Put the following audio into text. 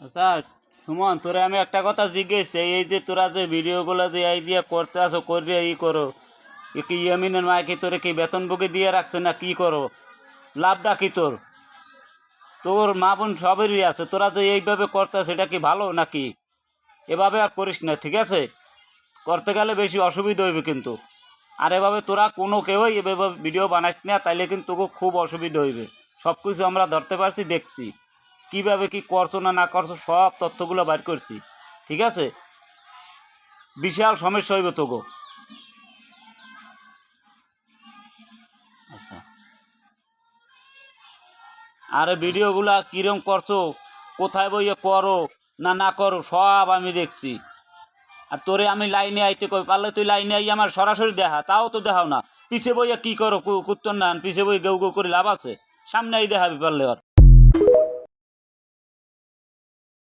আচ্ছা সুমন, তোরে আমি একটা কথা জিজ্ঞেস, এই যে তোরা যে ভিডিওগুলো যে এই দিয়ে করতে আসো করিয়ে করো, কি ইয়ামিনের মায় কি তোরে কি বেতনভোগী দিয়ে রাখছে না কি করো? লাভটা কি তোর? তোর মা বোন সবেরই আছে, তোরা যে এইভাবে করতে সেটা কি ভালো নাকি? এভাবে আর করিস না, ঠিক আছে? করতে গেলে বেশি অসুবিধা হইবে কিন্তু। আর এভাবে তোরা কোনো কেউই এভাবে ভিডিও বানাইস না, তাইলে কিন্তু তোকে খুব অসুবিধা হইবে। সব কিছু আমরা ধরতে পারছি, দেখছি কীভাবে কি করছো না না করছো, সব তথ্যগুলো বাইর করছি, ঠিক আছে? বিশাল সমস্যা হইবে তোকে। আচ্ছা, আর ভিডিওগুলা কীরকম করছো, কোথায় বইয়ে করো না না করো, সব আমি দেখছি। আর তোরে আমি লাইনে আইতে কই, পারলে তুই লাইনে আই আমার সরাসরি দেখা, তাও তো দেখাও না। পিছে বইয়া কি করো কুত্তর না, পিছে বই গেউ গেউ করে লাভ আছে? সামনে আই দেখাবি পারলে আর